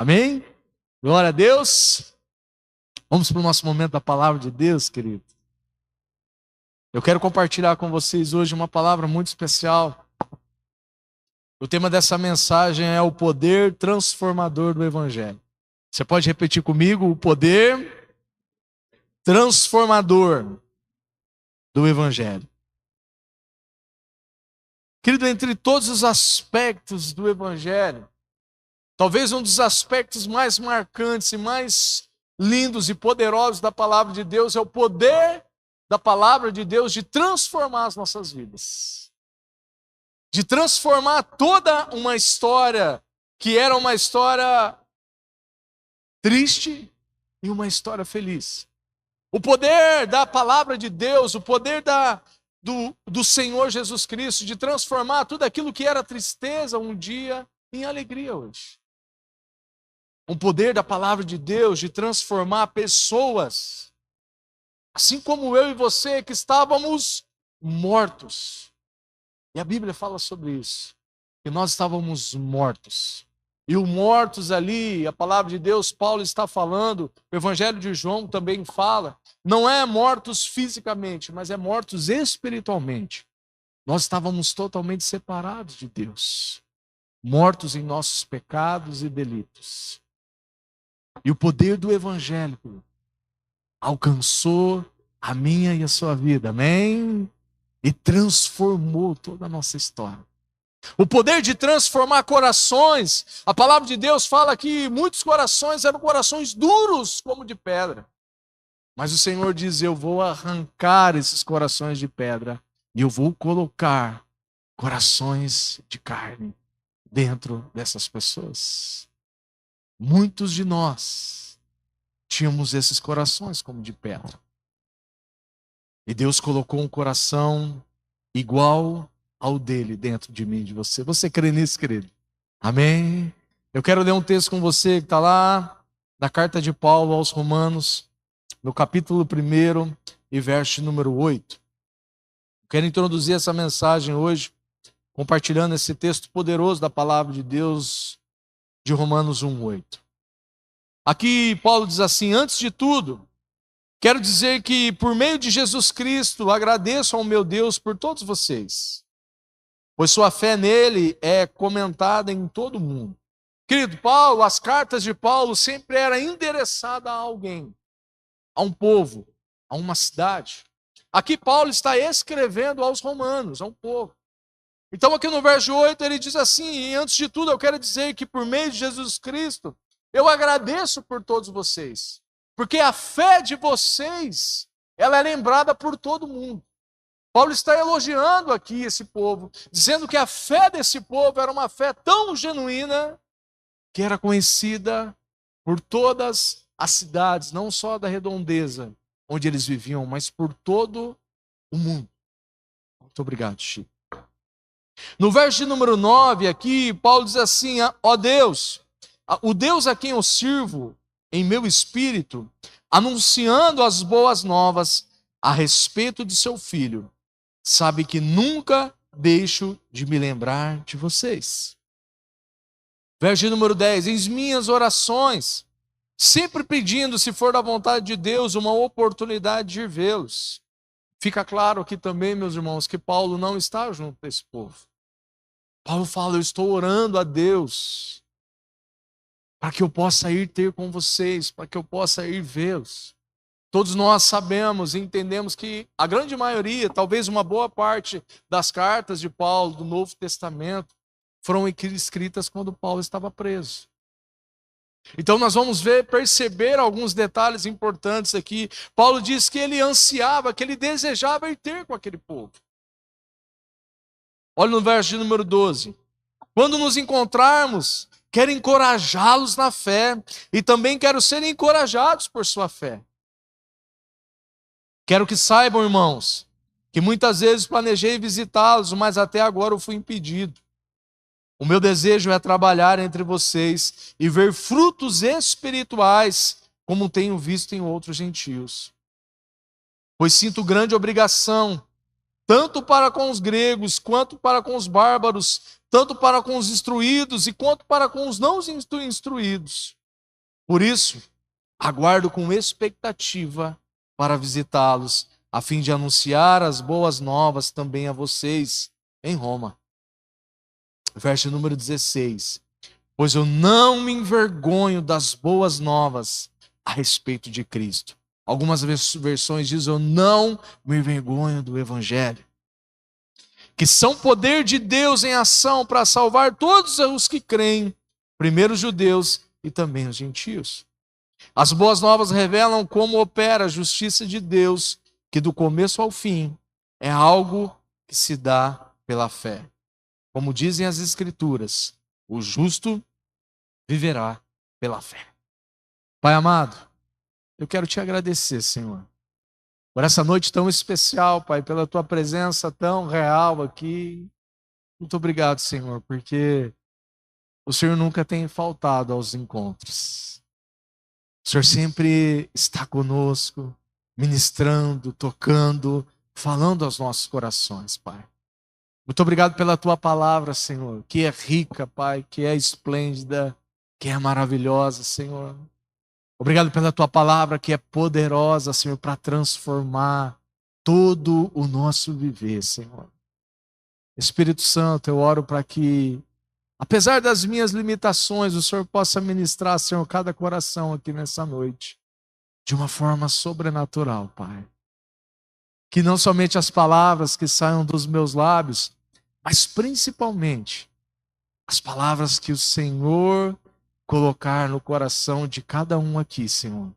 Amém? Glória a Deus. Vamos para o nosso momento da palavra de Deus, querido. Eu quero compartilhar com vocês hoje uma palavra muito especial. O tema dessa mensagem é o poder transformador do Evangelho. Você pode repetir comigo? O poder transformador do Evangelho. Querido, entre todos os aspectos do Evangelho, talvez um dos aspectos mais marcantes e mais lindos e poderosos da palavra de Deus é o poder da palavra de Deus de transformar as nossas vidas. De transformar toda uma história que era uma história triste em uma história feliz. O poder da palavra de Deus, o poder do Senhor Jesus Cristo de transformar tudo aquilo que era tristeza um dia em alegria hoje. O poder da palavra de Deus de transformar pessoas, assim como eu e você que estávamos mortos. E a Bíblia fala sobre isso, que nós estávamos mortos. E o mortos ali, a palavra de Deus, Paulo está falando, o Evangelho de João também fala, não é mortos fisicamente, mas é mortos espiritualmente. Nós estávamos totalmente separados de Deus, mortos em nossos pecados e delitos. E o poder do Evangelho alcançou a minha e a sua vida, amém? E transformou toda a nossa história. O poder de transformar corações, a palavra de Deus fala que muitos corações eram corações duros como de pedra. Mas o Senhor diz, eu vou arrancar esses corações de pedra e eu vou colocar corações de carne dentro dessas pessoas. Muitos de nós tínhamos esses corações como de pedra. E Deus colocou um coração igual ao dele dentro de mim e de você. Você crê nisso, querido? Amém? Eu quero ler um texto com você que está lá na carta de Paulo aos Romanos, no capítulo 1 e verso número 8. Quero introduzir essa mensagem hoje, compartilhando esse texto poderoso da palavra de Deus, de Romanos 1:8. Aqui Paulo diz assim, antes de tudo, quero dizer que por meio de Jesus Cristo agradeço ao meu Deus por todos vocês, pois sua fé nele é comentada em todo o mundo. Querido Paulo, as cartas de Paulo sempre eram endereçadas a alguém, a um povo, a uma cidade. Aqui Paulo está escrevendo aos romanos, a um povo. Então aqui no verso 8 ele diz assim, e antes de tudo eu quero dizer que por meio de Jesus Cristo, eu agradeço por todos vocês, porque a fé de vocês, ela é lembrada por todo mundo. Paulo está elogiando aqui esse povo, dizendo que a fé desse povo era uma fé tão genuína, que era conhecida por todas as cidades, não só da redondeza onde eles viviam, mas por todo o mundo. Muito obrigado, Chico. No verso de número 9 aqui, Paulo diz assim, ó Deus, o Deus a quem eu sirvo em meu espírito, anunciando as boas novas a respeito de seu filho, sabe que nunca deixo de me lembrar de vocês. Verso de número 10, em minhas orações, sempre pedindo, se for da vontade de Deus, uma oportunidade de vê-los. Fica claro aqui também, meus irmãos, que Paulo não está junto desse povo. Paulo fala, eu estou orando a Deus para que eu possa ir ter com vocês, para que eu possa ir vê-los. Todos nós sabemos e entendemos que a grande maioria, talvez uma boa parte das cartas de Paulo do Novo Testamento foram escritas quando Paulo estava preso. Então nós vamos perceber alguns detalhes importantes aqui. Paulo diz que ele ansiava, que ele desejava ir ter com aquele povo. Olha no verso de número 12. Quando nos encontrarmos, quero encorajá-los na fé e também quero ser encorajados por sua fé. Quero que saibam, irmãos, que muitas vezes planejei visitá-los, mas até agora eu fui impedido. O meu desejo é trabalhar entre vocês e ver frutos espirituais, como tenho visto em outros gentios. Pois sinto grande obrigação, tanto para com os gregos quanto para com os bárbaros, tanto para com os instruídos e quanto para com os não instruídos. Por isso, aguardo com expectativa para visitá-los, a fim de anunciar as boas novas também a vocês em Roma. Verso número 16. Pois eu não me envergonho das boas novas a respeito de Cristo. Algumas versões dizem, eu não me envergonho do Evangelho, que são poder de Deus em ação para salvar todos os que creem, primeiro os judeus e também os gentios. As boas novas revelam como opera a justiça de Deus, que do começo ao fim é algo que se dá pela fé. Como dizem as Escrituras, o justo viverá pela fé. Pai amado, eu quero te agradecer, Senhor, por essa noite tão especial, Pai, pela tua presença tão real aqui. Muito obrigado, Senhor, porque o Senhor nunca tem faltado aos encontros. O Senhor sempre está conosco, ministrando, tocando, falando aos nossos corações, Pai. Muito obrigado pela tua palavra, Senhor, que é rica, Pai, que é esplêndida, que é maravilhosa, Senhor. Obrigado pela tua palavra que é poderosa, Senhor, para transformar todo o nosso viver, Senhor. Espírito Santo, eu oro para que, apesar das minhas limitações, o Senhor possa ministrar, Senhor, cada coração aqui nessa noite, de uma forma sobrenatural, Pai. Que não somente as palavras que saiam dos meus lábios, mas principalmente as palavras que o Senhor colocar no coração de cada um aqui, Senhor,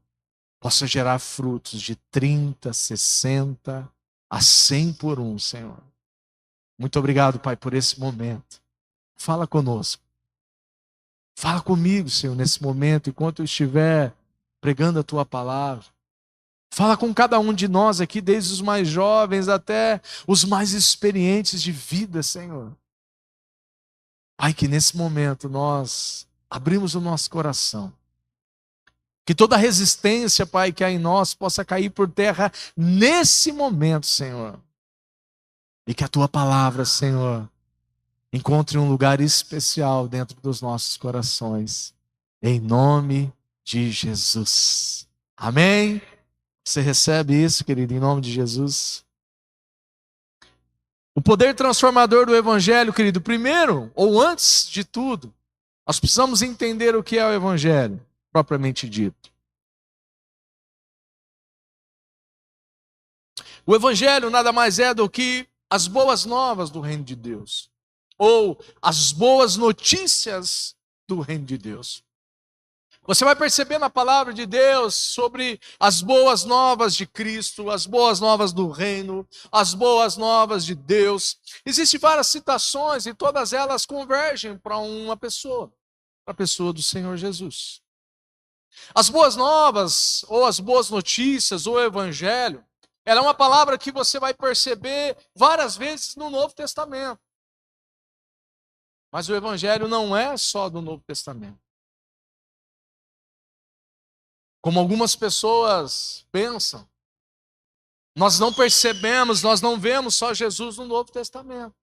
possa gerar frutos de 30, 60 a 100 por um, Senhor. Muito obrigado, Pai, por esse momento. Fala conosco. Fala comigo, Senhor, nesse momento, enquanto eu estiver pregando a tua palavra. Fala com cada um de nós aqui, desde os mais jovens até os mais experientes de vida, Senhor. Pai, que nesse momento nós abrimos o nosso coração. Que toda resistência, Pai, que há em nós possa cair por terra nesse momento, Senhor. E que a tua palavra, Senhor, encontre um lugar especial dentro dos nossos corações. Em nome de Jesus. Amém? Você recebe isso, querido, em nome de Jesus? O poder transformador do Evangelho, querido, primeiro, ou antes de tudo, nós precisamos entender o que é o Evangelho, propriamente dito. O Evangelho nada mais é do que as boas novas do reino de Deus, ou as boas notícias do reino de Deus. Você vai perceber na palavra de Deus sobre as boas novas de Cristo, as boas novas do reino, as boas novas de Deus. Existem várias citações e todas elas convergem para uma pessoa, para a pessoa do Senhor Jesus. As boas novas, ou as boas notícias, ou o Evangelho, ela é uma palavra que você vai perceber várias vezes no Novo Testamento. Mas o Evangelho não é só do Novo Testamento. Como algumas pessoas pensam, nós não percebemos, nós não vemos só Jesus no Novo Testamento.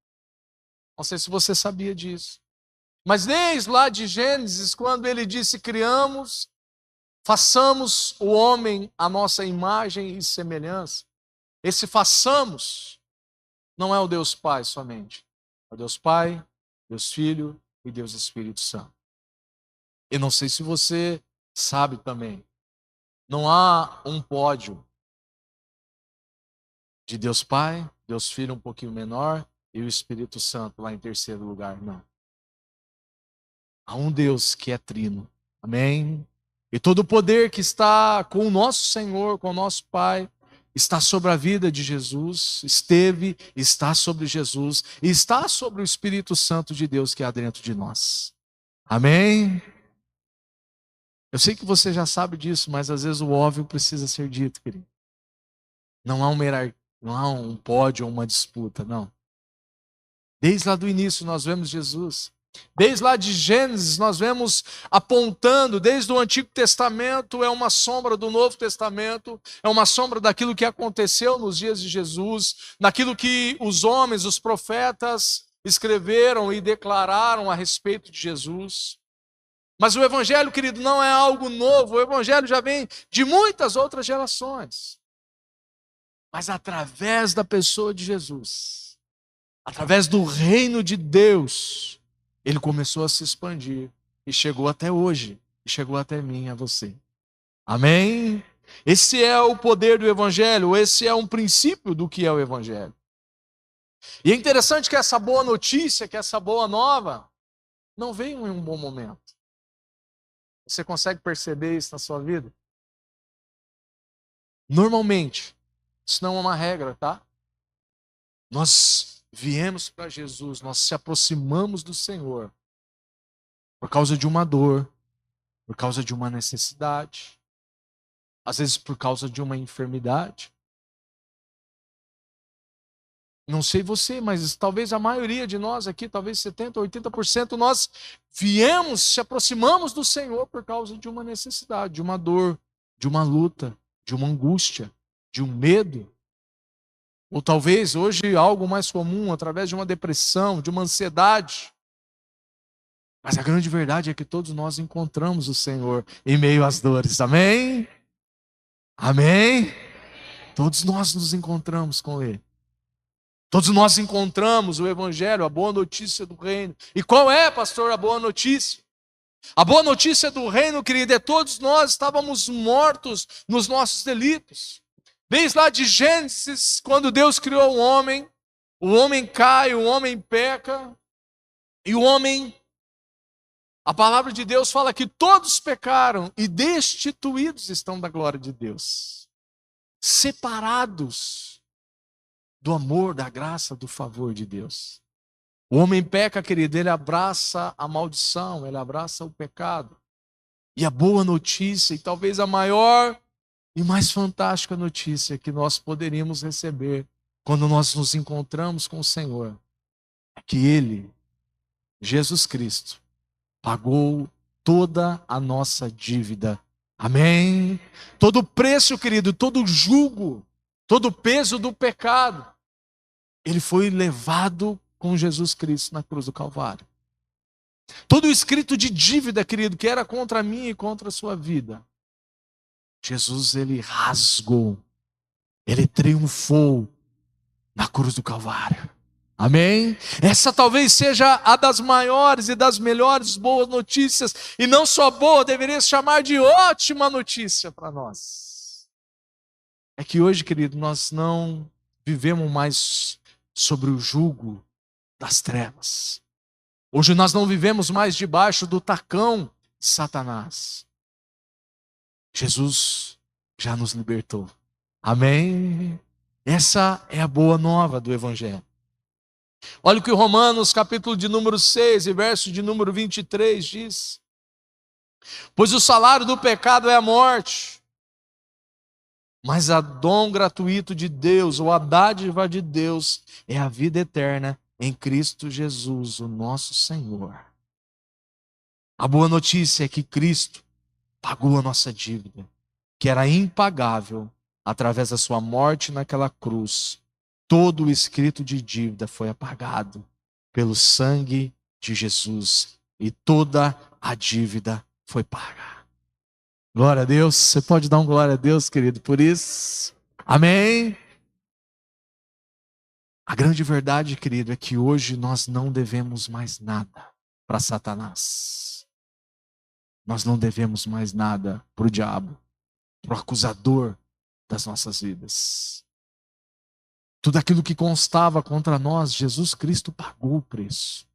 Não sei se você sabia disso. Mas desde lá de Gênesis, quando ele disse, façamos o homem à nossa imagem e semelhança. Esse façamos não é o Deus Pai somente. É o Deus Pai, Deus Filho e Deus Espírito Santo. Eu não sei se você sabe também. Não há um pódio de Deus Pai, Deus Filho um pouquinho menor e o Espírito Santo lá em terceiro lugar, não. Há um Deus que é trino, amém? E todo o poder que está com o nosso Senhor, com o nosso Pai, está sobre a vida de Jesus, esteve, está sobre Jesus e está sobre o Espírito Santo de Deus que há dentro de nós, amém? Eu sei que você já sabe disso, mas às vezes o óbvio precisa ser dito, querido. Não há um pódio ou uma disputa, não. Desde lá do início nós vemos Jesus. Desde lá de Gênesis nós vemos apontando, desde o Antigo Testamento é uma sombra do Novo Testamento, é uma sombra daquilo que aconteceu nos dias de Jesus, daquilo que os homens, os profetas escreveram e declararam a respeito de Jesus. Mas o Evangelho, querido, não é algo novo. O Evangelho já vem de muitas outras gerações. Mas através da pessoa de Jesus, através do reino de Deus, ele começou a se expandir e chegou até hoje, e chegou até mim, a você. Amém? Esse é o poder do Evangelho, esse é um princípio do que é o Evangelho. E é interessante que essa boa notícia, que essa boa nova, não veio em um bom momento. Você consegue perceber isso na sua vida? Normalmente, isso não é uma regra, tá? Nós viemos para Jesus, nós se aproximamos do Senhor por causa de uma dor, por causa de uma necessidade, às vezes por causa de uma enfermidade. Não sei você, mas talvez a maioria de nós aqui, talvez 70%, 80%, nós viemos, se aproximamos do Senhor por causa de uma necessidade, de uma dor, de uma luta, de uma angústia, de um medo. Ou talvez hoje algo mais comum, através de uma depressão, de uma ansiedade. Mas a grande verdade é que todos nós encontramos o Senhor em meio às dores. Amém? Amém? Todos nós nos encontramos com Ele. Todos nós encontramos o Evangelho, a boa notícia do reino. E qual é, pastor, a boa notícia? A boa notícia do reino, querido, é todos nós estávamos mortos nos nossos delitos. Desde lá de Gênesis, quando Deus criou o homem cai, o homem peca, e o homem, a palavra de Deus fala que todos pecaram e destituídos estão da glória de Deus. Separados do amor, da graça, do favor de Deus. O homem peca, querido, ele abraça a maldição, ele abraça o pecado. E a boa notícia, e talvez a maior e mais fantástica notícia que nós poderíamos receber quando nós nos encontramos com o Senhor, é que Ele, Jesus Cristo, pagou toda a nossa dívida. Amém? Todo o preço, querido, todo o jugo, todo o peso do pecado, ele foi levado com Jesus Cristo na cruz do Calvário. Todo o escrito de dívida, querido, que era contra mim e contra a sua vida, Jesus, ele rasgou, ele triunfou na cruz do Calvário. Amém? Essa talvez seja a das maiores e das melhores boas notícias, e não só boa, deveria se chamar de ótima notícia para nós. É que hoje, querido, nós não vivemos mais sobre o jugo das trevas. Hoje nós não vivemos mais debaixo do tacão de Satanás. Jesus já nos libertou. Amém? Essa é a boa nova do Evangelho. Olha o que Romanos, capítulo de número 6, e verso de número 23 diz: pois o salário do pecado é a morte, mas a dom gratuito de Deus, ou a dádiva de Deus, é a vida eterna em Cristo Jesus, o nosso Senhor. A boa notícia é que Cristo pagou a nossa dívida, que era impagável, através da sua morte naquela cruz. Todo o escrito de dívida foi apagado pelo sangue de Jesus, e toda a dívida foi paga. Glória a Deus. Você pode dar um glória a Deus, querido, por isso? Amém? A grande verdade, querido, é que hoje nós não devemos mais nada para Satanás. Nós não devemos mais nada para o diabo, para o acusador das nossas vidas. Tudo aquilo que constava contra nós, Jesus Cristo pagou o preço.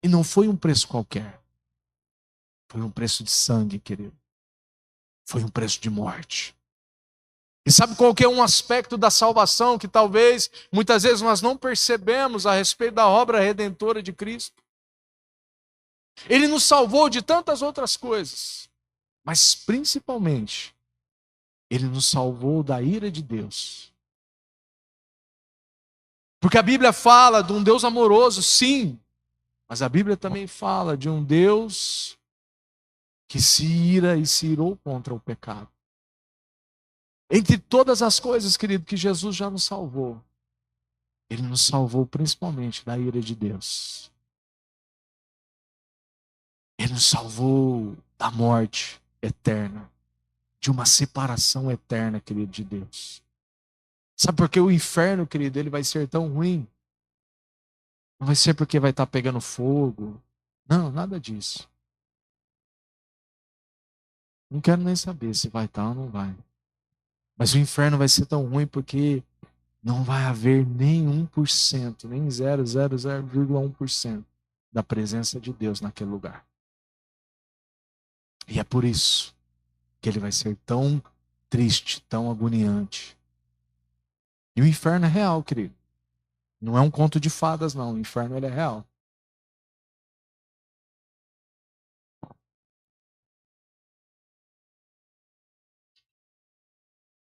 E não foi um preço qualquer. Foi um preço de sangue, querido. Foi um preço de morte. E sabe qual que é um aspecto da salvação que talvez, muitas vezes, nós não percebemos a respeito da obra redentora de Cristo? Ele nos salvou de tantas outras coisas, mas principalmente, Ele nos salvou da ira de Deus. Porque a Bíblia fala de um Deus amoroso, sim, mas a Bíblia também fala de um Deus que se ira e se irou contra o pecado. Entre todas as coisas, querido, que Jesus já nos salvou, Ele nos salvou principalmente da ira de Deus. Ele nos salvou da morte eterna, de uma separação eterna, querido, de Deus. Sabe por que o inferno, querido, ele vai ser tão ruim? Não vai ser porque vai estar pegando fogo. Não, nada disso. Não quero nem saber se vai estar ou não vai. Mas o inferno vai ser tão ruim porque não vai haver nem 1%, nem 0,1% da presença de Deus naquele lugar. E é por isso que ele vai ser tão triste, tão agoniante. E o inferno é real, querido. Não é um conto de fadas, não. O inferno ele é real.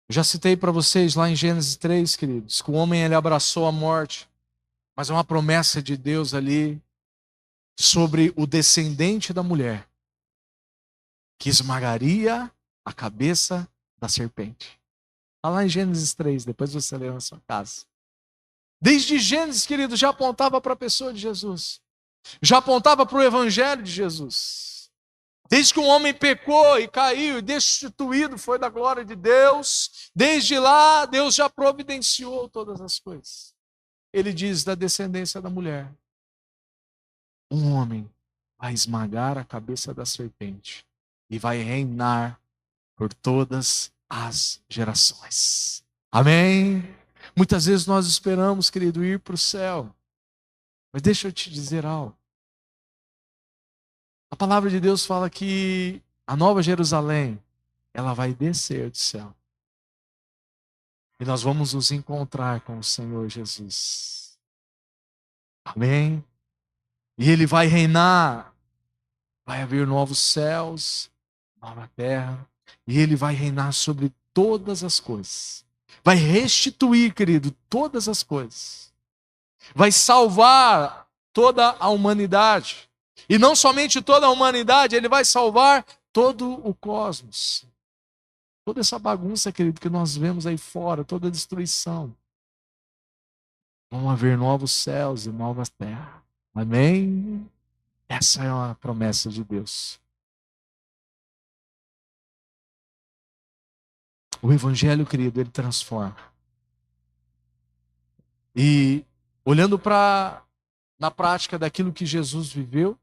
Eu já citei para vocês lá em Gênesis 3, queridos, que o homem ele abraçou a morte, mas é uma promessa de Deus ali sobre o descendente da mulher, que esmagaria a cabeça da serpente. Está lá em Gênesis 3, depois você lê na sua casa. Desde Gênesis, querido, já apontava para a pessoa de Jesus. Já apontava para o evangelho de Jesus. Desde que um homem pecou e caiu e destituído foi da glória de Deus, desde lá Deus já providenciou todas as coisas. Ele diz da descendência da mulher. Um homem vai esmagar a cabeça da serpente e vai reinar por todas as gerações. Amém? Muitas vezes nós esperamos, querido, ir para o céu. Mas deixa eu te dizer algo. A palavra de Deus fala que a Nova Jerusalém, ela vai descer do céu. E nós vamos nos encontrar com o Senhor Jesus. Amém? E Ele vai reinar. Vai haver novos céus, nova terra. E Ele vai reinar sobre todas as coisas. Vai restituir, querido, todas as coisas. Vai salvar toda a humanidade. E não somente toda a humanidade, Ele vai salvar todo o cosmos. Toda essa bagunça, querido, que nós vemos aí fora, toda a destruição. Vão haver novos céus e novas terras. Amém? Essa é uma promessa de Deus. O Evangelho, querido, ele transforma. E olhando na prática daquilo que Jesus viveu,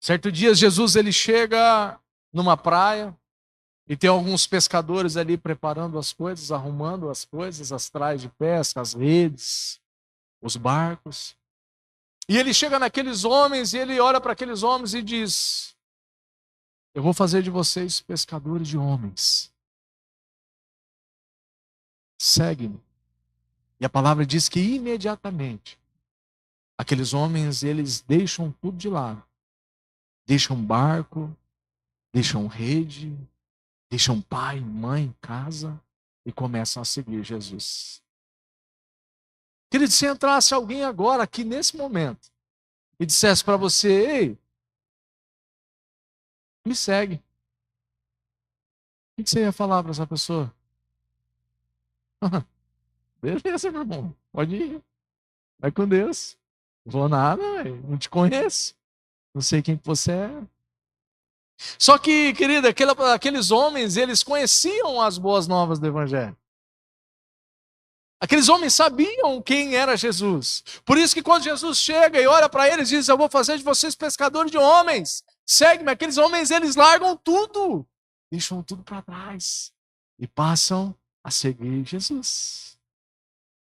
certo dia Jesus ele chega numa praia e tem alguns pescadores ali preparando as coisas, arrumando as coisas, as traias de pesca, as redes, os barcos. E ele chega naqueles homens e ele olha para aqueles homens e diz: eu vou fazer de vocês pescadores de homens. Segue-me. E a palavra diz que imediatamente aqueles homens, eles deixam tudo de lado. Deixam barco, deixam rede, deixam pai, mãe, casa e começam a seguir Jesus. Querido, se entrasse alguém agora aqui nesse momento e dissesse para você: ei, me segue. O que você ia falar para essa pessoa? Beleza, meu irmão, pode ir. Vai com Deus. Não vou nada, não te conheço. Não sei quem você é. Só que, querida, aqueles homens, eles conheciam as boas novas do Evangelho. Aqueles homens sabiam quem era Jesus. Por isso que quando Jesus chega e olha para eles, diz: eu vou fazer de vocês pescadores de homens. Segue-me. Aqueles homens, eles largam tudo. Deixam tudo para trás. E passam a seguir Jesus.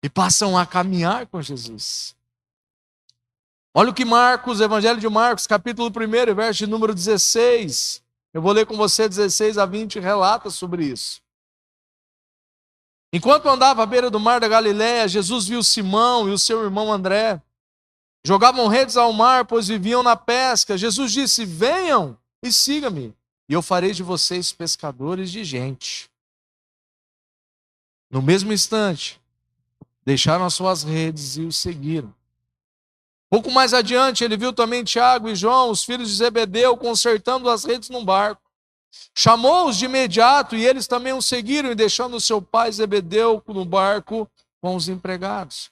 E passam a caminhar com Jesus. Olha o que Marcos, Evangelho de Marcos, capítulo 1, verso de número 16. Eu vou ler com você 16 a 20, relata sobre isso. Enquanto andava à beira do mar da Galileia, Jesus viu Simão e o seu irmão André. Jogavam redes ao mar, pois viviam na pesca. Jesus disse: venham e siga-me, e eu farei de vocês pescadores de gente. No mesmo instante, deixaram as suas redes e o seguiram. Pouco mais adiante, ele viu também Tiago e João, os filhos de Zebedeu, consertando as redes num barco. Chamou-os de imediato e eles também o seguiram, e deixando seu pai Zebedeu no barco com os empregados.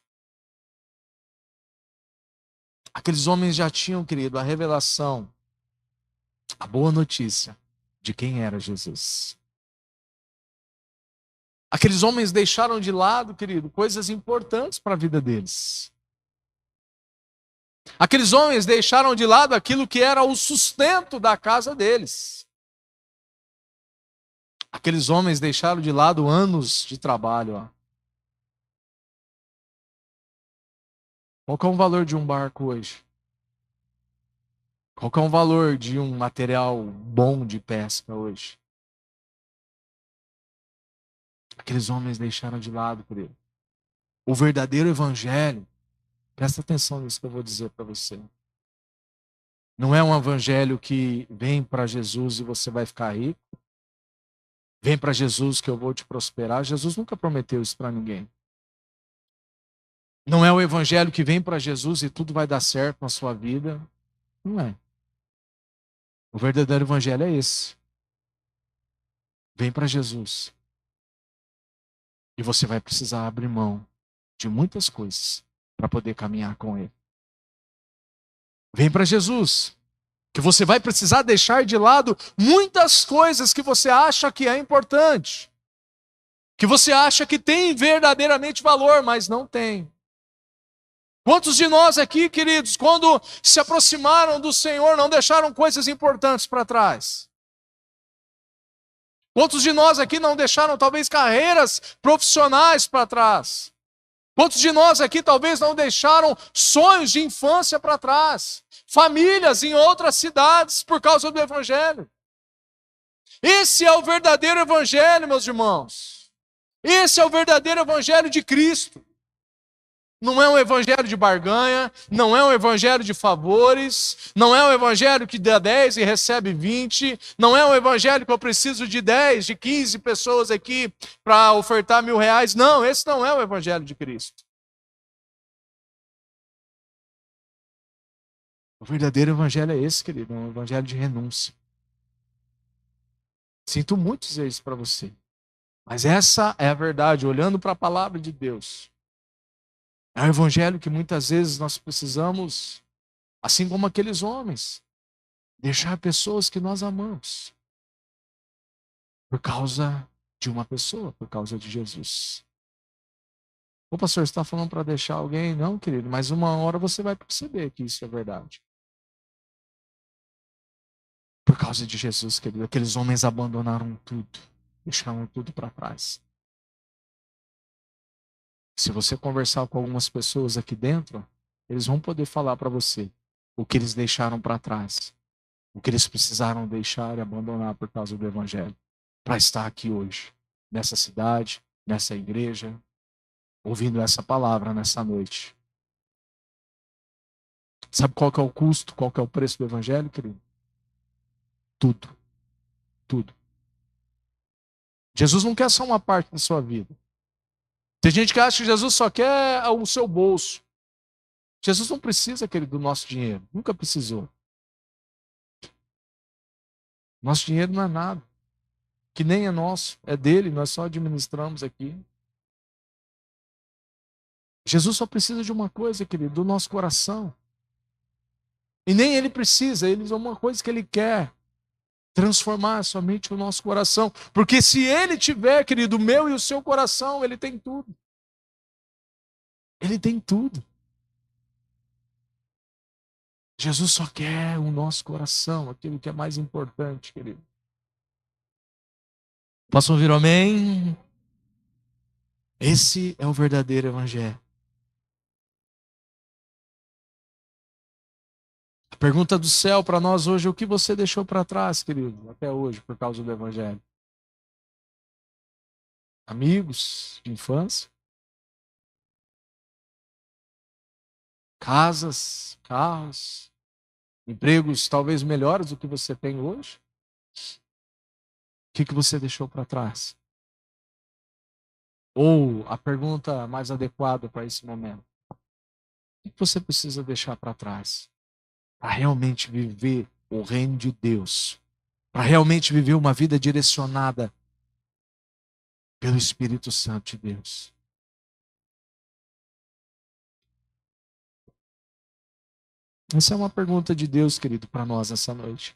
Aqueles homens já tinham, querido, a revelação, a boa notícia de quem era Jesus. Aqueles homens deixaram de lado, querido, coisas importantes para a vida deles. Aqueles homens deixaram de lado aquilo que era o sustento da casa deles. Aqueles homens deixaram de lado anos de trabalho. Ó. Qual que é o valor de um barco hoje? Qual que é o valor de um material bom de pesca hoje? Aqueles homens deixaram de lado, querido. O verdadeiro evangelho, presta atenção nisso que eu vou dizer para você. Não é um evangelho que vem para Jesus e você vai ficar rico. Vem para Jesus que eu vou te prosperar. Jesus nunca prometeu isso para ninguém. Não é o evangelho que vem para Jesus e tudo vai dar certo na sua vida. Não é. O verdadeiro evangelho é esse. Vem para Jesus. E você vai precisar abrir mão de muitas coisas para poder caminhar com Ele. Vem para Jesus. Que você vai precisar deixar de lado muitas coisas que você acha que é importante. Que você acha que tem verdadeiramente valor, mas não tem. Quantos de nós aqui, queridos, quando se aproximaram do Senhor, não deixaram coisas importantes para trás? Quantos de nós aqui não deixaram talvez carreiras profissionais para trás? Quantos de nós aqui talvez não deixaram sonhos de infância para trás? Famílias em outras cidades por causa do Evangelho. Esse é o verdadeiro Evangelho, meus irmãos. Esse é o verdadeiro Evangelho de Cristo. Não é um evangelho de barganha, não é um evangelho de favores, não é um evangelho que dá 10 e recebe 20, não é um evangelho que eu preciso de 10, de 15 pessoas aqui para ofertar R$1.000. Não, esse não é o evangelho de Cristo. O verdadeiro evangelho é esse, querido, é um evangelho de renúncia. Sinto muito dizer isso para você, mas essa é a verdade, olhando para a palavra de Deus. É um evangelho que muitas vezes nós precisamos, assim como aqueles homens, deixar pessoas que nós amamos. Por causa de uma pessoa, por causa de Jesus. Ô pastor, você está falando para deixar alguém? Não, querido, mas uma hora você vai perceber que isso é verdade. Por causa de Jesus, querido, aqueles homens abandonaram tudo, deixaram tudo para trás. Se você conversar com algumas pessoas aqui dentro, eles vão poder falar para você o que eles deixaram para trás, o que eles precisaram deixar e abandonar por causa do Evangelho, para estar aqui hoje, nessa cidade, nessa igreja, ouvindo essa palavra nessa noite. Sabe qual que é o custo, qual que é o preço do Evangelho, querido? Tudo. Tudo. Jesus não quer só uma parte da sua vida. Tem gente que acha que Jesus só quer o seu bolso. Jesus não precisa, querido, do nosso dinheiro. Nunca precisou. Nosso dinheiro não é nada. Que nem é nosso, é dele, nós só administramos aqui. Jesus só precisa de uma coisa, querido, do nosso coração. E nem ele precisa, ele é uma coisa que ele quer. Transformar somente o nosso coração. Porque se ele tiver, querido, o meu e o seu coração, ele tem tudo. Ele tem tudo. Jesus só quer o nosso coração, aquilo que é mais importante, querido. Posso ouvir um amém? Esse é o verdadeiro evangelho. A pergunta do céu para nós hoje é: o que você deixou para trás, querido, até hoje, por causa do evangelho? Amigos de infância? Casas, carros, empregos talvez melhores do que você tem hoje? O que você deixou para trás? Ou a pergunta mais adequada para esse momento: o que você precisa deixar para trás para realmente viver o reino de Deus, para realmente viver uma vida direcionada pelo Espírito Santo de Deus? Essa é uma pergunta de Deus, querido, para nós essa noite.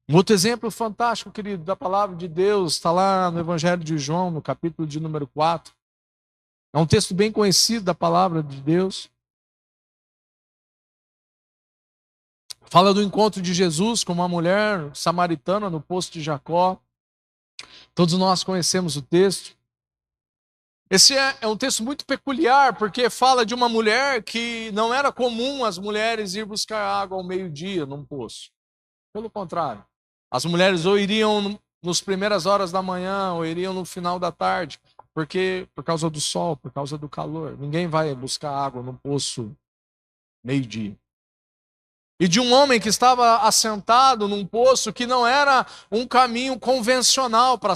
Um outro exemplo fantástico, querido, da palavra de Deus, está lá no Evangelho de João, no capítulo de número 4. É um texto bem conhecido da palavra de Deus. Fala do encontro de Jesus com uma mulher samaritana no poço de Jacó. Todos nós conhecemos o texto. Esse é um texto muito peculiar, porque fala de uma mulher que não era comum as mulheres ir buscar água ao meio-dia num poço. Pelo contrário, as mulheres ou iriam nas primeiras horas da manhã, ou iriam no final da tarde, porque por causa do sol, por causa do calor. Ninguém vai buscar água num poço meio-dia. E de um homem que estava assentado num poço que não era um caminho convencional para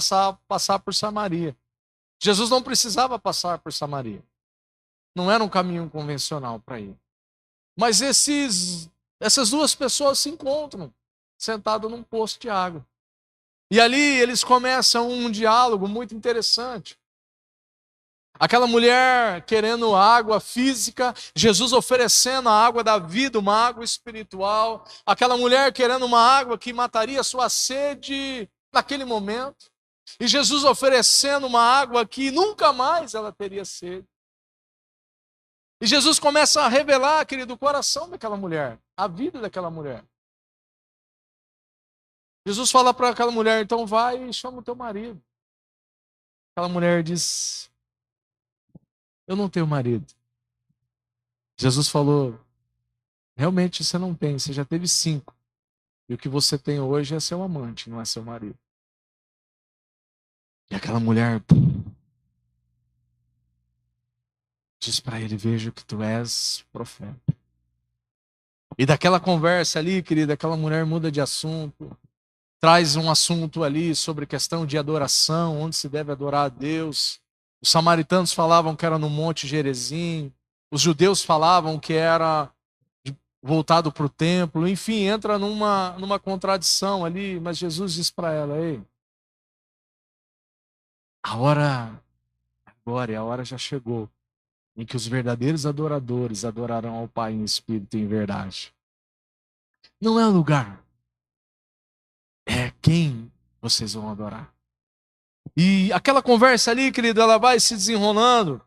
passar por Samaria. Jesus não precisava passar por Samaria. Não era um caminho convencional para ir. Mas essas duas pessoas se encontram sentados num poço de água. E ali eles começam um diálogo muito interessante. Aquela mulher querendo água física, Jesus oferecendo a água da vida, uma água espiritual. Aquela mulher querendo uma água que mataria sua sede naquele momento. E Jesus oferecendo uma água que nunca mais ela teria sede. E Jesus começa a revelar, querido, o coração daquela mulher, a vida daquela mulher. Jesus fala para aquela mulher, então vai e chama o teu marido. Aquela mulher diz, eu não tenho marido. Jesus falou, realmente você não tem, você já teve 5. E o que você tem hoje é seu amante, não é seu marido. E aquela mulher diz para ele, vejo que tu és profeta. E daquela conversa ali, querida, aquela mulher muda de assunto. Traz um assunto ali sobre questão de adoração, onde se deve adorar a Deus. Os samaritanos falavam que era no Monte Gerizim. Os judeus falavam que era voltado para o templo. Enfim, entra numa contradição ali. Mas Jesus diz para ela, ei, a hora agora, a hora já chegou, em que os verdadeiros adoradores adorarão ao Pai em espírito e em verdade. Não é o lugar, é quem vocês vão adorar. E aquela conversa ali, querido, ela vai se desenrolando.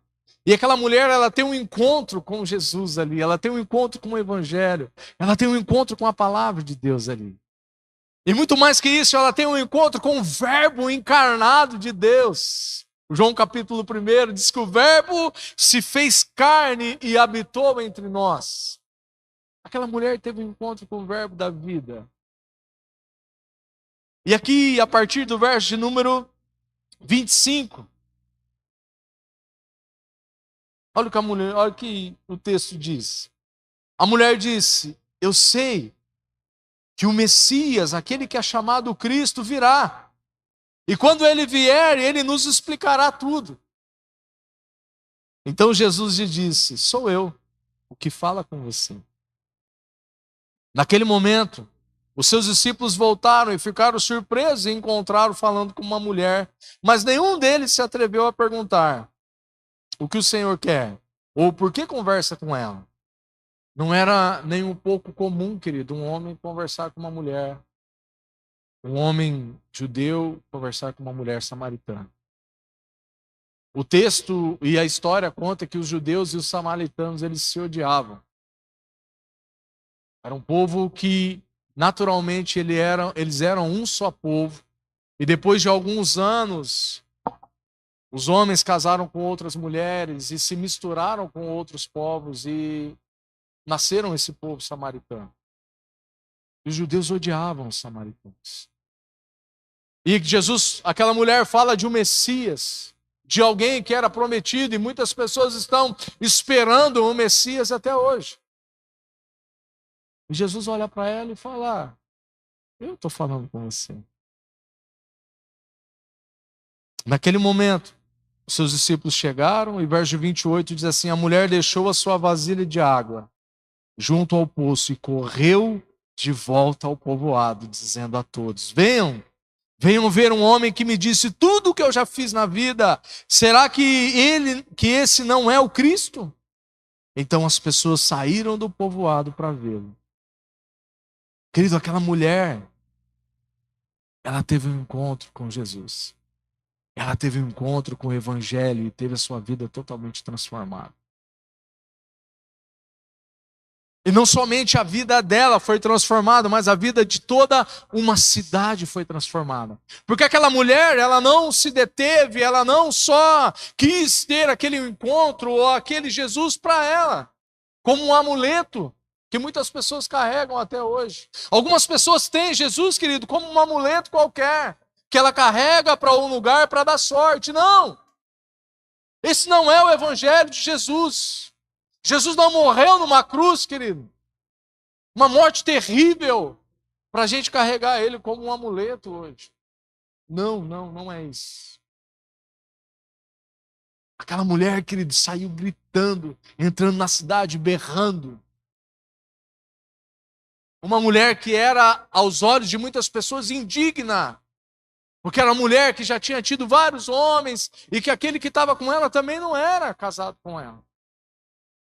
E aquela mulher, ela tem um encontro com Jesus ali. Ela tem um encontro com o Evangelho. Ela tem um encontro com a palavra de Deus ali. E muito mais que isso, ela tem um encontro com o Verbo encarnado de Deus. João capítulo 1 diz que o Verbo se fez carne e habitou entre nós. Aquela mulher teve um encontro com o Verbo da vida. E aqui, a partir do verso de número 25, olha o que o texto diz. A mulher disse, eu sei que o Messias, aquele que é chamado Cristo, virá. E quando ele vier, ele nos explicará tudo. Então Jesus lhe disse, sou eu o que fala com você. Naquele momento, os seus discípulos voltaram e ficaram surpresos e encontraram falando com uma mulher, mas nenhum deles se atreveu a perguntar o que o Senhor quer, ou por que conversa com ela. Não era nem um pouco comum, querido, um homem conversar com uma mulher, um homem judeu conversar com uma mulher samaritana. O texto e a história conta que os judeus e os samaritanos, eles se odiavam. Era um povo que, naturalmente, eles eram um só povo. E depois de alguns anos, os homens casaram com outras mulheres e se misturaram com outros povos e nasceram esse povo samaritano. E os judeus odiavam os samaritanos. E Jesus, aquela mulher fala de um Messias, de alguém que era prometido, e muitas pessoas estão esperando o Messias até hoje. E Jesus olha para ela e fala, eu estou falando com você. Naquele momento, os seus discípulos chegaram, e verso 28 diz assim, a mulher deixou a sua vasilha de água junto ao poço e correu de volta ao povoado, dizendo a todos, venham ver um homem que me disse tudo o que eu já fiz na vida. Será que esse não é o Cristo? Então as pessoas saíram do povoado para vê-lo. Querido, aquela mulher, ela teve um encontro com Jesus. Ela teve um encontro com o Evangelho e teve a sua vida totalmente transformada. E não somente a vida dela foi transformada, mas a vida de toda uma cidade foi transformada. Porque aquela mulher, ela não se deteve, ela não só quis ter aquele encontro ou aquele Jesus para ela, como um amuleto que muitas pessoas carregam até hoje. Algumas pessoas têm Jesus, querido, como um amuleto qualquer, que ela carrega para um lugar para dar sorte. Não! Esse não é o Evangelho de Jesus. Jesus não morreu numa cruz, querido. Uma morte terrível para a gente carregar ele como um amuleto hoje. Não é isso. Aquela mulher, querido, saiu gritando, entrando na cidade, berrando. Uma mulher que era, aos olhos de muitas pessoas, indigna. Porque era uma mulher que já tinha tido vários homens e que aquele que estava com ela também não era casado com ela.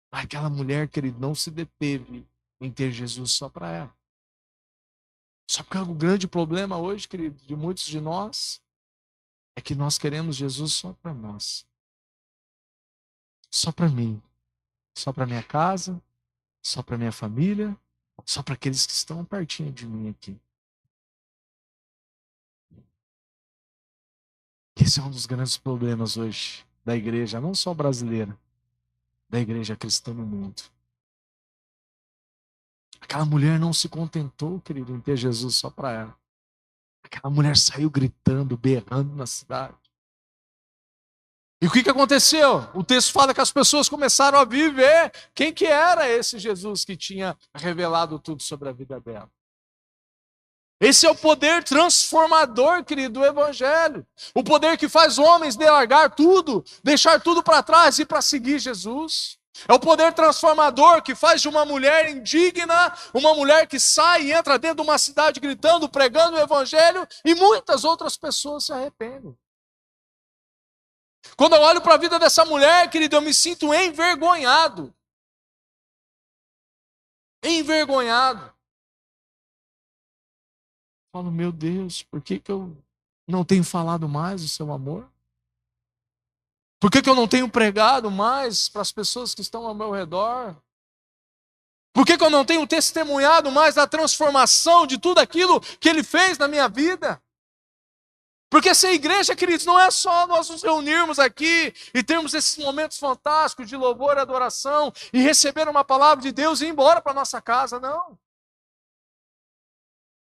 Aquela mulher, querido, não se deteve em ter Jesus só para ela. Só que o grande problema hoje, querido, de muitos de nós, é que nós queremos Jesus só para nós. Só para mim. Só para minha casa, só para minha família, só para aqueles que estão pertinho de mim aqui. Esse é um dos grandes problemas hoje da igreja, não só brasileira, da igreja cristã no mundo. Aquela mulher não se contentou, querido, em ter Jesus só para ela. Aquela mulher saiu gritando, berrando na cidade. E o que aconteceu? O texto fala que as pessoas começaram a viver quem que era esse Jesus que tinha revelado tudo sobre a vida dela. Esse é o poder transformador, querido, do Evangelho. O poder que faz homens largar tudo, deixar tudo para trás e para seguir Jesus. É o poder transformador que faz de uma mulher indigna, uma mulher que sai e entra dentro de uma cidade gritando, pregando o Evangelho, e muitas outras pessoas se arrependem. Quando eu olho para a vida dessa mulher, querido, eu me sinto envergonhado. Envergonhado. Falo, meu Deus, por que eu não tenho falado mais do seu amor? Por que eu não tenho pregado mais para as pessoas que estão ao meu redor? Por que eu não tenho testemunhado mais da transformação de tudo aquilo que Ele fez na minha vida? Porque ser igreja, queridos, não é só nós nos reunirmos aqui e termos esses momentos fantásticos de louvor e adoração e receber uma palavra de Deus e ir embora para a nossa casa, não.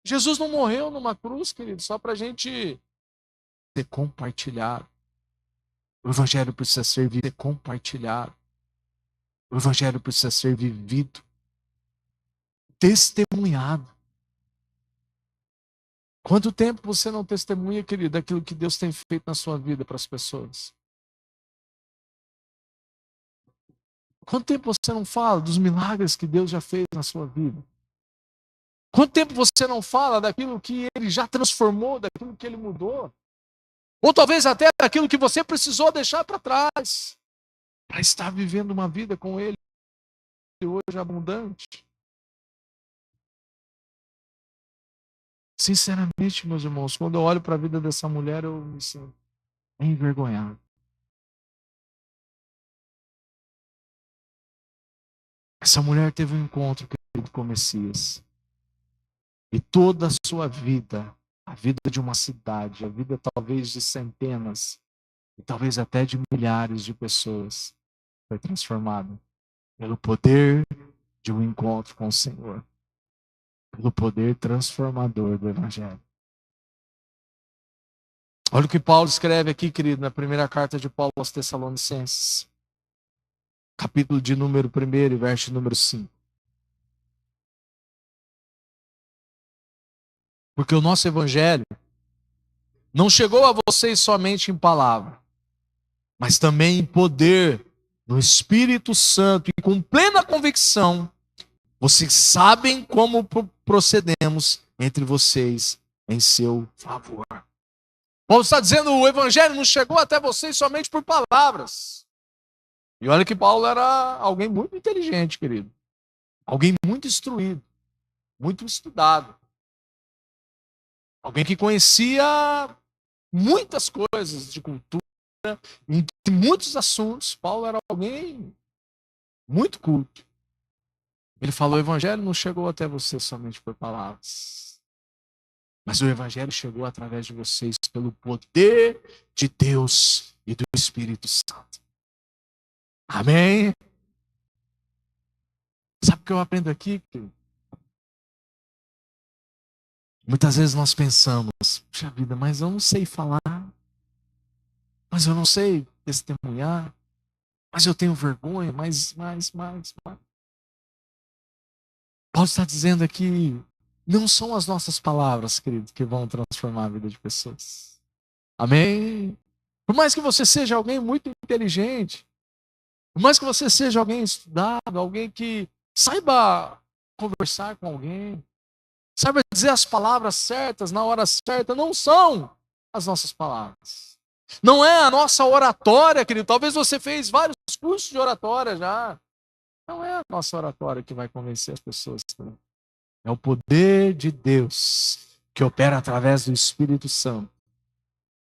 Jesus não morreu numa cruz, querido, só para a gente ser compartilhado. O Evangelho precisa ser compartilhado. O Evangelho precisa ser vivido, testemunhado. Quanto tempo você não testemunha, querido, daquilo que Deus tem feito na sua vida para as pessoas? Quanto tempo você não fala dos milagres que Deus já fez na sua vida? Quanto tempo você não fala daquilo que Ele já transformou, daquilo que Ele mudou? Ou talvez até daquilo que você precisou deixar para trás, para estar vivendo uma vida com Ele hoje abundante. Sinceramente, meus irmãos, quando eu olho para a vida dessa mulher, eu me sinto envergonhado. Essa mulher teve um encontro com o Messias. E toda a sua vida, a vida de uma cidade, a vida talvez de centenas, e talvez até de milhares de pessoas, foi transformada pelo poder de um encontro com o Senhor. Pelo poder transformador do Evangelho. Olha o que Paulo escreve aqui, querido, na primeira carta de Paulo aos Tessalonicenses. Capítulo de número 1, verso número 5. Porque o nosso Evangelho não chegou a vocês somente em palavra, mas também em poder, no Espírito Santo e com plena convicção. Vocês sabem como procedemos entre vocês em seu favor. Paulo está dizendo, o Evangelho não chegou até vocês somente por palavras. E olha que Paulo era alguém muito inteligente, querido. Alguém muito instruído, muito estudado. Alguém que conhecia muitas coisas de cultura, em muitos assuntos. Paulo era alguém muito culto. Ele falou: o evangelho não chegou até você somente por palavras, mas o evangelho chegou através de vocês pelo poder de Deus e do Espírito Santo. Amém? Sabe o que eu aprendo aqui, querido? Muitas vezes nós pensamos: puxa vida, mas eu não sei falar, mas eu não sei testemunhar, mas eu tenho vergonha, mas. Paulo está dizendo aqui, não são as nossas palavras, querido, que vão transformar a vida de pessoas. Amém? Por mais que você seja alguém muito inteligente, por mais que você seja alguém estudado, alguém que saiba conversar com alguém, saiba dizer as palavras certas na hora certa, não são as nossas palavras. Não é a nossa oratória, querido. Talvez você fez vários cursos de oratória já. Não é a nossa oratória que vai convencer as pessoas. É o poder de Deus que opera através do Espírito Santo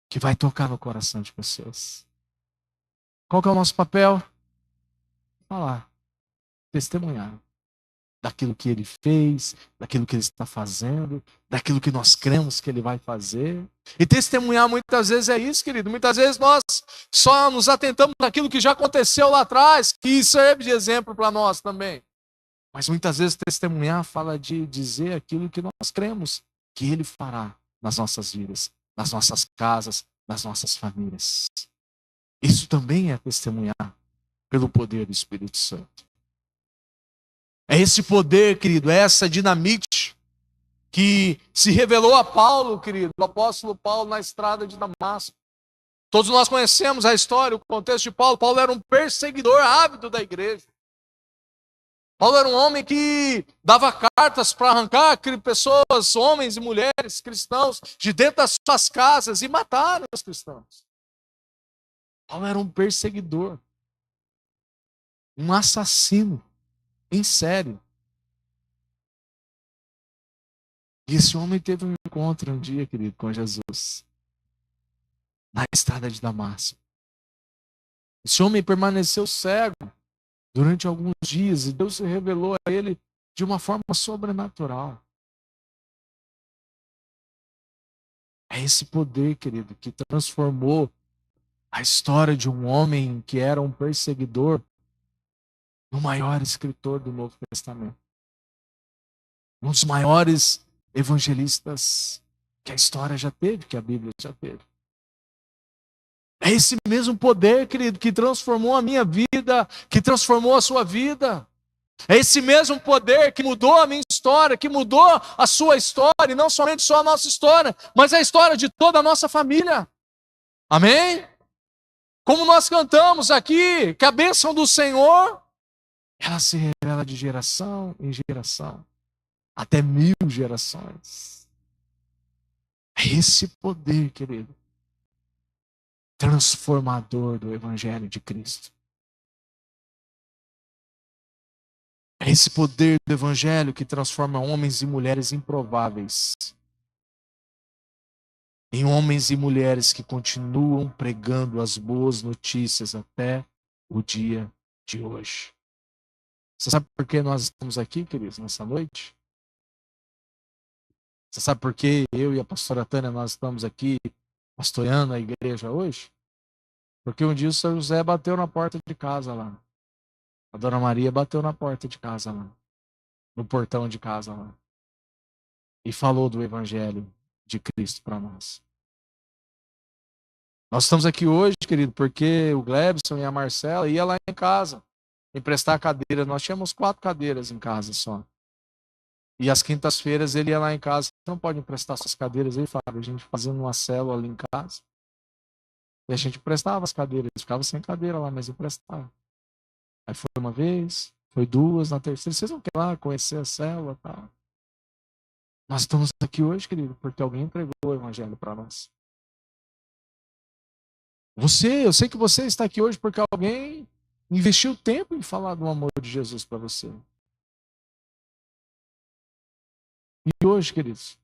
que vai tocar no coração de pessoas. Qual que é o nosso papel? Falar, testemunhar daquilo que ele fez, daquilo que ele está fazendo, daquilo que nós cremos que ele vai fazer. E testemunhar muitas vezes é isso, querido. Muitas vezes nós só nos atentamos naquilo que já aconteceu lá atrás, que serve de exemplo para nós também. Mas muitas vezes testemunhar fala de dizer aquilo que nós cremos que ele fará nas nossas vidas, nas nossas casas, nas nossas famílias. Isso também é testemunhar pelo poder do Espírito Santo. É esse poder, querido, é essa dinamite que se revelou a Paulo, querido, o apóstolo Paulo na estrada de Damasco. Todos nós conhecemos a história, o contexto de Paulo. Paulo era um perseguidor ávido da igreja. Paulo era um homem que dava cartas para arrancar pessoas, homens e mulheres cristãos, de dentro das suas casas e matar os cristãos. Paulo era um perseguidor, um assassino em série. E esse homem teve um encontro um dia, querido, com Jesus, na estrada de Damasco. Esse homem permaneceu cego durante alguns dias e Deus se revelou a ele de uma forma sobrenatural. É esse poder, querido, que transformou a história de um homem que era um perseguidor no maior escritor do Novo Testamento. Um dos maiores evangelistas que a história já teve, que a Bíblia já teve. É esse mesmo poder, querido, que transformou a minha vida, que transformou a sua vida. É esse mesmo poder que mudou a minha história, que mudou a sua história, e não somente só a nossa história, mas a história de toda a nossa família. Amém? Como nós cantamos aqui, que a bênção do Senhor, ela se revela de geração em geração, até 1000 gerações. É esse poder, querido, transformador do Evangelho de Cristo. É esse poder do Evangelho que transforma homens e mulheres improváveis em homens e mulheres que continuam pregando as boas notícias até o dia de hoje. Você sabe por que nós estamos aqui, queridos, nessa noite? Você sabe por que eu e a pastora Tânia nós estamos aqui pastoreando a igreja hoje? Porque um dia o São José bateu na porta de casa lá. A Dona Maria bateu na porta de casa lá. No portão de casa lá. E falou do Evangelho de Cristo para nós. Nós estamos aqui hoje, querido, porque o Glebson e a Marcela iam lá em casa emprestar cadeira. Nós tínhamos 4 cadeiras em casa só. E às quintas-feiras ele ia lá em casa. Você não pode emprestar suas cadeiras aí, Fábio? A gente fazendo uma célula ali em casa. E a gente emprestava as cadeiras. Ficava sem cadeira lá, mas emprestava. Aí foi uma vez, foi 2, na terceira. Vocês não querem lá conhecer a célula e tal? Nós estamos aqui hoje, querido, porque alguém entregou o Evangelho para nós. Eu sei que você está aqui hoje porque alguém investiu tempo em falar do amor de Jesus para você. E hoje, queridos,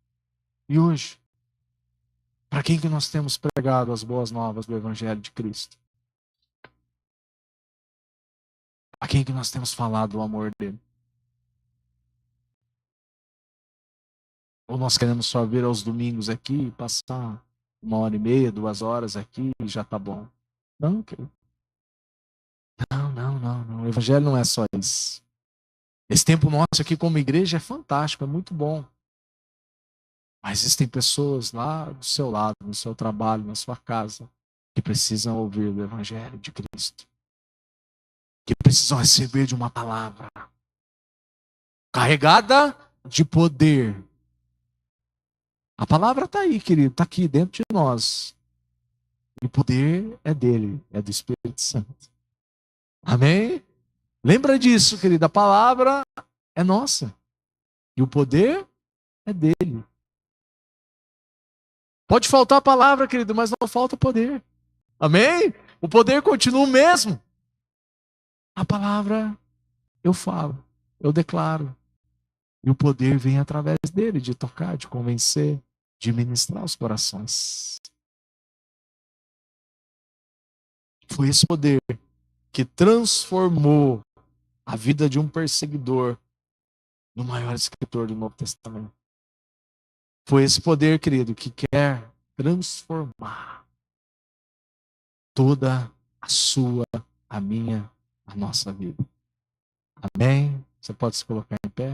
e hoje, para quem que nós temos pregado as boas novas do Evangelho de Cristo? A quem que nós temos falado do amor dele? Ou nós queremos só vir aos domingos aqui e passar 1h30, 2 horas aqui e já tá bom? Não, querido. Não. O Evangelho não é só isso. Esse tempo nosso aqui como igreja é fantástico, é muito bom. Mas existem pessoas lá do seu lado, no seu trabalho, na sua casa, que precisam ouvir do Evangelho de Cristo. Que precisam receber de uma palavra carregada de poder. A palavra está aí, querido, está aqui dentro de nós. E o poder é dele, é do Espírito Santo. Amém? Lembra disso, querido, a palavra é nossa. E o poder é dele. Pode faltar a palavra, querido, mas não falta poder. Amém? O poder continua o mesmo. A palavra eu falo, eu declaro. E o poder vem através dele, de tocar, de convencer, de ministrar os corações. Foi esse poder que transformou a vida de um perseguidor no maior escritor do Novo Testamento. Foi esse poder, querido, que quer transformar toda a sua, a minha, a nossa vida. Amém? Você pode se colocar em pé?